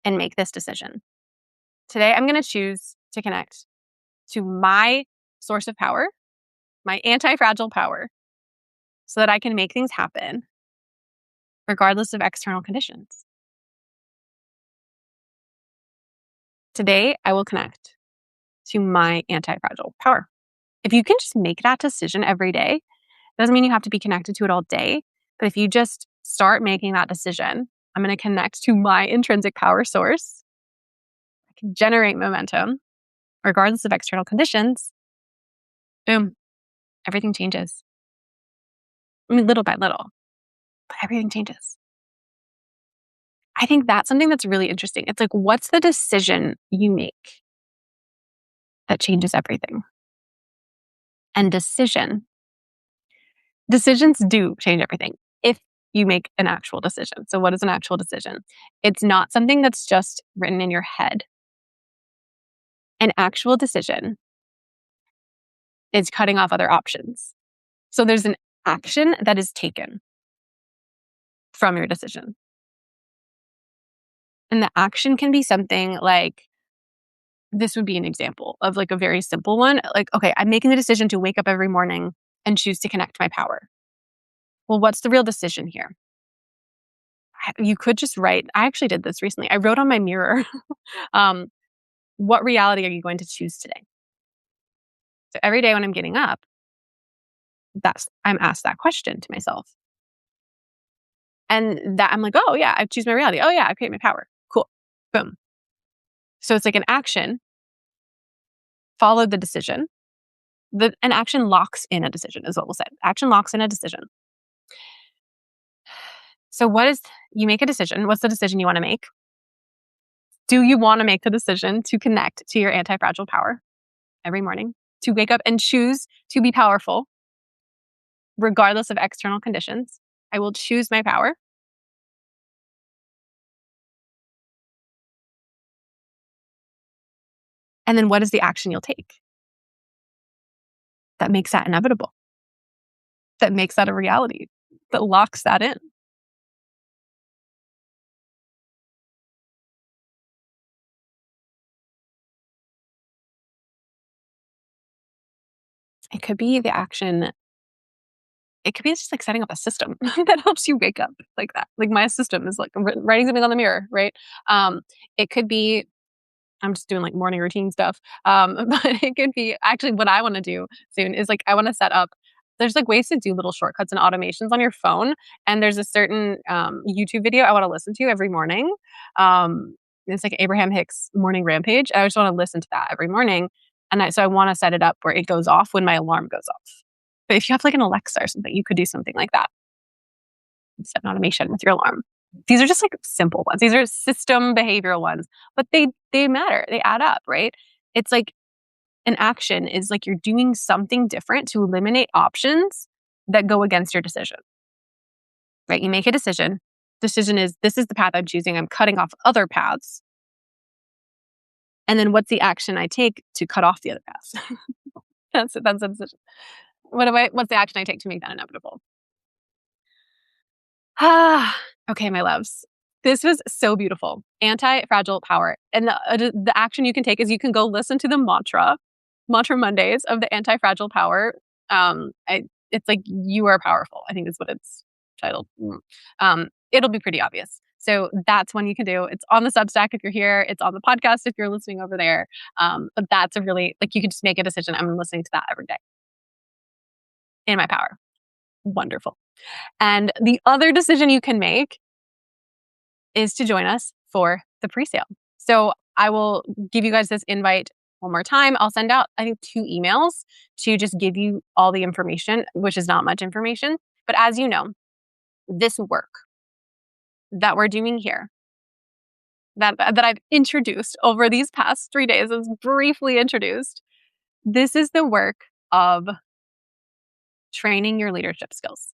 and make this decision? Today, I'm going to choose to connect to my source of power, my anti-fragile power, so that I can make things happen regardless of external conditions. Today, I will connect to my anti-fragile power. If you can just make that decision every day, doesn't mean you have to be connected to it all day. But if you just start making that decision, I'm going to connect to my intrinsic power source. I can generate momentum regardless of external conditions. Boom, everything changes. I mean, little by little, but everything changes. I think that's something that's really interesting. It's like, what's the decision you make that changes everything? And decisions do change everything if you make an actual decision. So what is an actual decision? It's not something that's just written in your head. An actual decision is cutting off other options. So there's an action that is taken from your decision. And the action can be something like, this would be an example of like a very simple one. Like, okay, I'm making the decision to wake up every morning and choose to connect my power. Well, what's the real decision here? You could just write. I actually did this recently. I wrote on my mirror, what reality are you going to choose today? So every day when I'm getting up, I'm asked that question to myself. And that I'm like, oh yeah, I choose my reality. Oh yeah, I create my power. Cool. Boom. So it's like an action, follow the decision. An action locks in a decision is what we'll say. Action locks in a decision. So you make a decision. What's the decision you want to make? Do you want to make the decision to connect to your anti-fragile power every morning? To wake up and choose to be powerful regardless of external conditions? I will choose my power. And then what is the action you'll take that makes that inevitable? That makes that a reality? That locks that in? It could be the action. It could be just like setting up a system that helps you wake up like that. Like my system is like writing something on the mirror, right? It could be, I'm just doing like morning routine stuff. But it could be actually what I want to do soon is like, I want to set up, there's like ways to do little shortcuts and automations on your phone. And there's a certain YouTube video I want to listen to every morning. It's like Abraham Hicks morning rampage. I just want to listen to that every morning. So I want to set it up where it goes off when my alarm goes off. But if you have like an Alexa or something, you could do something like that. Set an automation with your alarm. These are just like simple ones. These are system behavioral ones, but they matter. They add up, right? It's like an action is like you're doing something different to eliminate options that go against your decision. Right? You make a decision. Decision is this is the path I'm choosing. I'm cutting off other paths. And then what's the action I take to cut off the other paths? That's a decision. What's the action I take to make that inevitable? Okay, my loves. This was so beautiful. Anti-fragile power. And the action you can take is you can go listen to the Mantra Mondays of the Anti-Fragile Power. It's like you are powerful, I think is what it's titled. It'll be pretty obvious. So that's one you can do. It's on the Substack if you're here. It's on the podcast if you're listening over there. But that's a really, like, you can just make a decision. I'm listening to that every day. In my power. Wonderful. And the other decision you can make is to join us for the pre-sale. So I will give you guys this invite one more time. I'll send out, I think, 2 emails to just give you all the information, which is not much information. But as you know, this work that we're doing here, that I've introduced over these past 3 days, is briefly introduced. This is the work of training your leadership skills.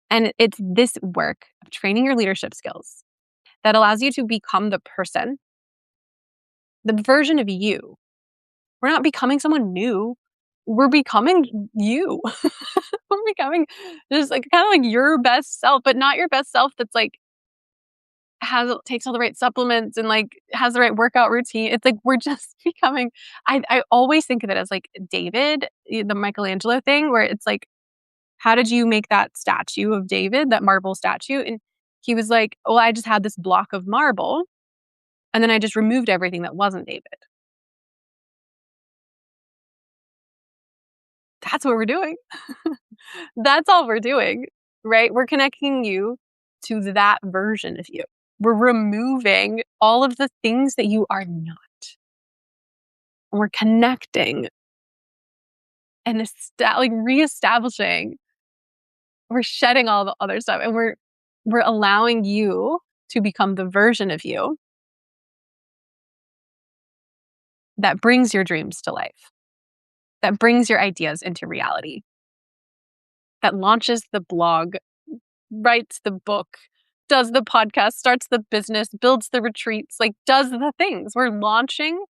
And it's this work of training your leadership skills that allows you to become the person, the version of you. We're not becoming someone new. We're becoming you. We're becoming just like kind of like your best self, but not your best self that's like takes all the right supplements and like has the right workout routine. It's like we're just becoming. I always think of it as like David, the Michelangelo thing, where it's like, how did you make that statue of David, that marble statue? And he was like, oh, I just had this block of marble and then I just removed everything that wasn't David. That's what we're doing. That's all we're doing, right? We're connecting you to that version of you. We're removing all of the things that you are not. And we're connecting and like reestablishing. We're shedding all the other stuff and we're allowing you to become the version of you that brings your dreams to life, that brings your ideas into reality, that launches the blog, writes the book, does the podcast, starts the business, builds the retreats, like does the things. We're launching,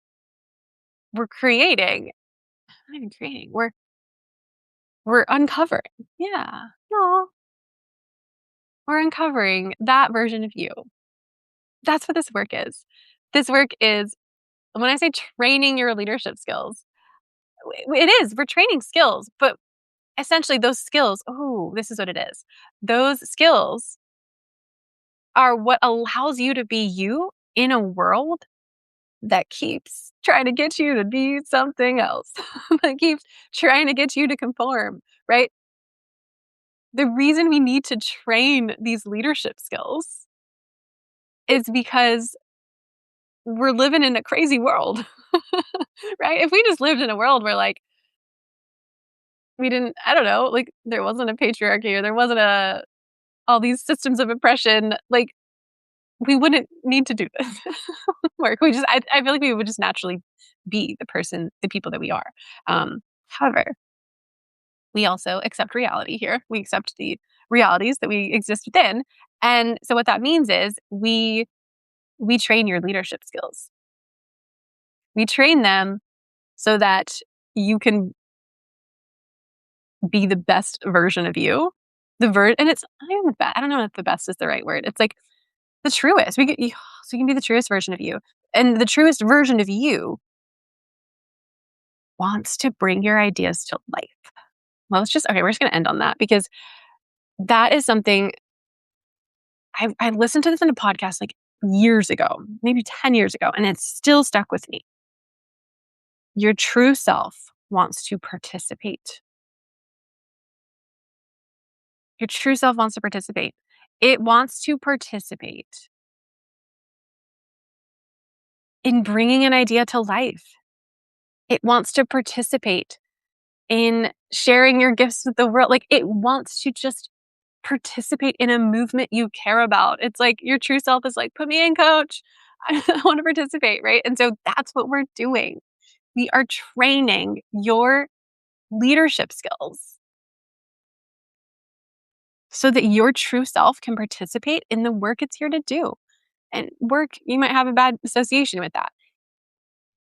we're creating, not even creating, we're uncovering. Yeah. No. We're uncovering that version of you. That's what this work is. This work is, when I say training your leadership skills, it is, we're training skills, but essentially those skills, this is what it is. Those skills are what allows you to be you in a world that keeps trying to get you to be something else, that keeps trying to get you to conform, right? The reason we need to train these leadership skills is because we're living in a crazy world, right? If we just lived in a world where like, we didn't, I don't know, like there wasn't a patriarchy or there wasn't all these systems of oppression, like we wouldn't need to do this work. I feel like we would just naturally be the people that we are. However, we also accept reality here. We accept the realities that we exist within. And so what that means is we train your leadership skills. We train them so that you can be the best version of you. And it's not even the best. I don't know if the best is the right word. It's like the truest. So you can be the truest version of you. And the truest version of you wants to bring your ideas to life. Well, we're just going to end on that because that is something I listened to this in a podcast like years ago, maybe 10 years ago, and it's still stuck with me. Your true self wants to participate. Your true self wants to participate. It wants to participate in bringing an idea to life. It wants to participate in sharing your gifts with the world. Like it wants to just participate in a movement you care about. It's like your true self is like, put me in, coach. I want to participate, right? And so that's what we're doing. We are training your leadership skills so that your true self can participate in the work it's here to do. And work, you might have a bad association with that,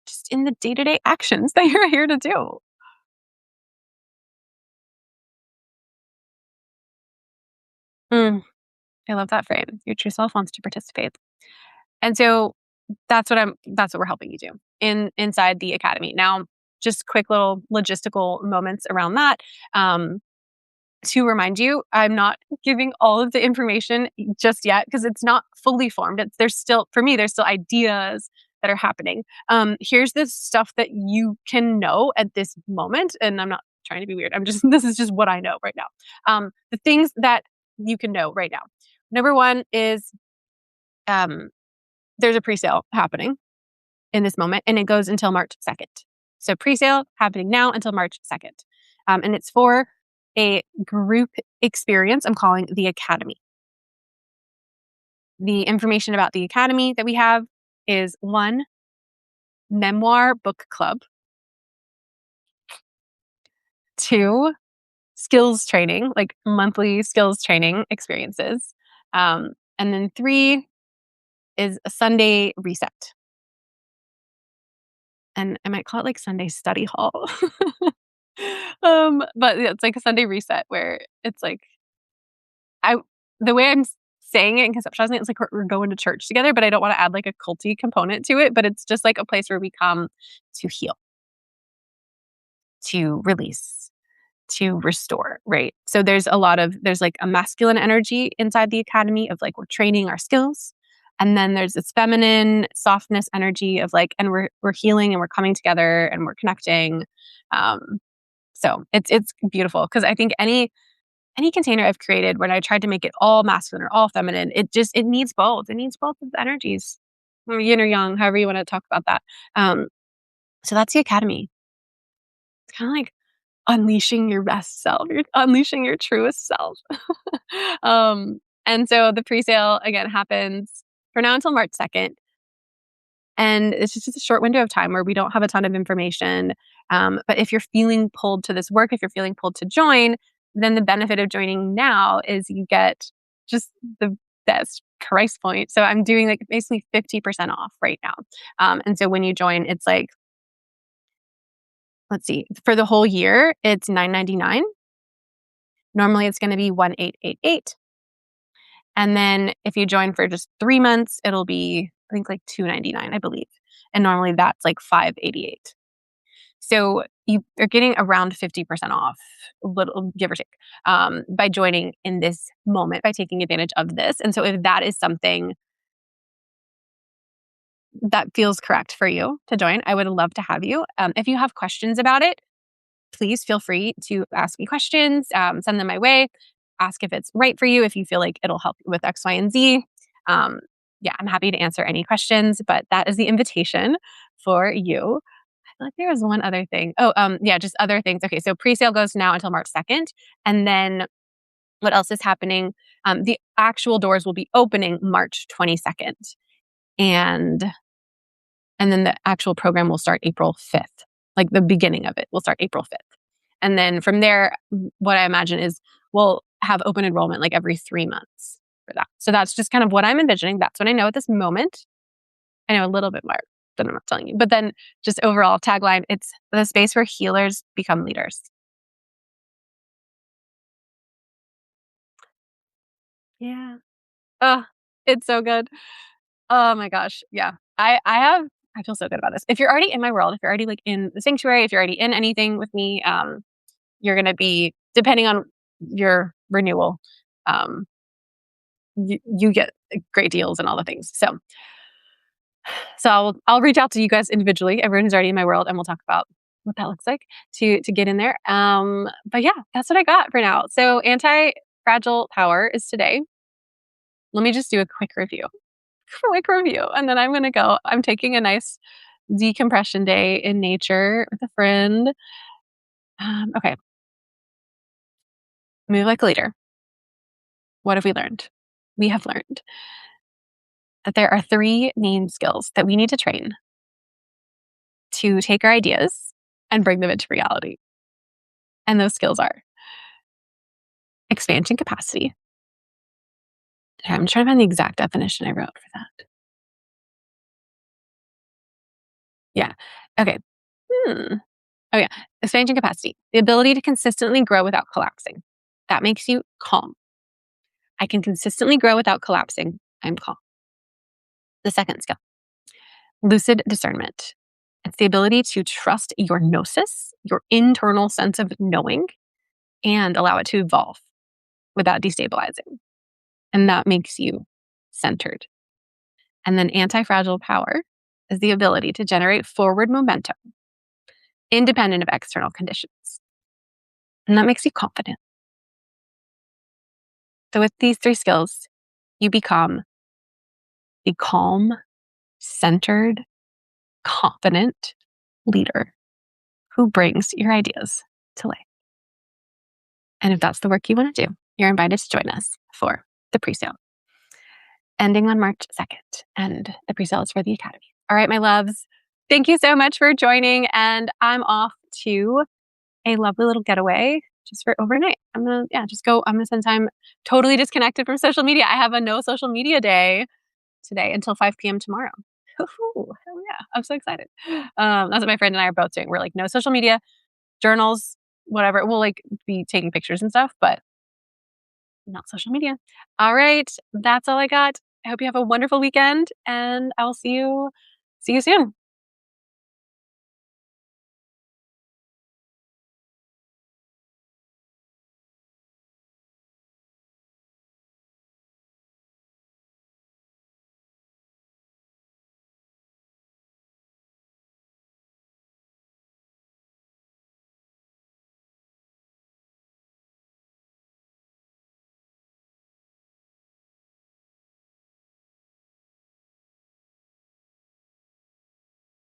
just in the day-to-day actions that you're here to do. Mm, I love that frame. Your true self wants to participate. And so that's what we're helping you do inside the academy. Now, just quick little logistical moments around that. To remind you, I'm not giving all of the information just yet because it's not fully formed. There's still, for me, there's still ideas that are happening. Here's the stuff that you can know at this moment. And I'm not trying to be weird. This is just what I know right now. The things that you can know right now. Number one is um, there's a pre-sale happening in this moment, and it goes until March 2nd. So pre-sale happening now until March 2nd. And it's for a group experience I'm calling the Academy. The information about the Academy that we have is 1, memoir book club, 2, skills training, like monthly skills training experiences. And then 3 is a Sunday reset. And I might call it like Sunday study hall. But yeah, it's like a Sunday reset where it's like I the way I'm saying it and conceptualizing it, it's like we're going to church together, but I don't want to add like a culty component to it. But it's just like a place where we come to heal, to release, to restore, right? So there's like a masculine energy inside the academy of like we're training our skills. And then there's this feminine softness energy of like, and we're healing and we're coming together and we're connecting. Um, so it's beautiful because I think any container I've created when I tried to make it all masculine or all feminine, it needs both. It needs both of the energies, or yin or yang, however you want to talk about that. So that's the academy. It's kind of like unleashing your best self. You're unleashing your truest self. And so the pre-sale again happens for now until March 2nd. And it's just a short window of time where we don't have a ton of information. But if you're feeling pulled to this work, if you're feeling pulled to join, then the benefit of joining now is you get just the best price point. So I'm doing like basically 50% off right now. And so when you join, it's like, let's see, for the whole year, it's $9.99. Normally it's going to be $1,888. And then if you join for just 3 months, it'll be, I think like $299, I believe. And normally that's like $588. So you are getting around 50% off, a little give or take, by joining in this moment, by taking advantage of this. And so if that is something that feels correct for you to join, I would love to have you. If you have questions about it, please feel free to ask me questions, send them my way, ask if it's right for you, if you feel like it'll help with X, Y, and Z. Yeah, I'm happy to answer any questions, but that is the invitation for you. I feel like there was one other thing. Oh, yeah, just other things. Okay, so pre-sale goes now until March 2nd. And then what else is happening? The actual doors will be opening March 22nd. And then the actual program will start April 5th. Like the beginning of it will start April 5th. And then from there, what I imagine is we'll have open enrollment like every 3 months for that. So that's just kind of what I'm envisioning. That's what I know at this moment. I know a little bit more than I'm not telling you. But then just overall tagline, it's the space where healers become leaders. Yeah. Oh, it's so good. Oh my gosh. Yeah. I feel so good about this. If you're already in my world, if you're already like in the sanctuary, if you're already in anything with me, you're going to be, depending on your renewal, um, you get great deals and all the things. So I'll reach out to you guys individually. Everyone who's already in my world, and we'll talk about what that looks like to get in there. But yeah, that's what I got for now. So anti-fragile power is today. Let me just do a quick review. And then I'm going to go. I'm taking a nice decompression day in nature with a friend. Okay. Move like a leader. What have we learned? We have learned that there are three main skills that we need to train to take our ideas and bring them into reality. And those skills are expansion capacity. Okay, I'm trying to find the exact definition I wrote for that. Yeah. Okay. Hmm. Oh, yeah. Expansion capacity, the ability to consistently grow without collapsing. That makes you calm. I can consistently grow without collapsing. I'm calm. The second skill, lucid discernment. It's the ability to trust your gnosis, your internal sense of knowing, and allow it to evolve without destabilizing. And that makes you centered. And then anti fragile power is the ability to generate forward momentum independent of external conditions. And that makes you confident. So, with these three skills, you become the calm, centered, confident leader who brings your ideas to life. And if that's the work you want to do, you're invited to join us for the pre-sale, ending on March 2nd. And the pre-sale is for the Academy. All right, my loves, thank you so much for joining. And I'm off to a lovely little getaway just for overnight. I'm gonna spend time totally disconnected from social media. I have a no social media day today until 5 p.m. tomorrow. Ooh, hell yeah. I'm so excited. That's what my friend and I are both doing. We're like, no social media, journals, whatever. We'll like be taking pictures and stuff, but not social media. All right. That's all I got. I hope you have a wonderful weekend and I'll see you soon.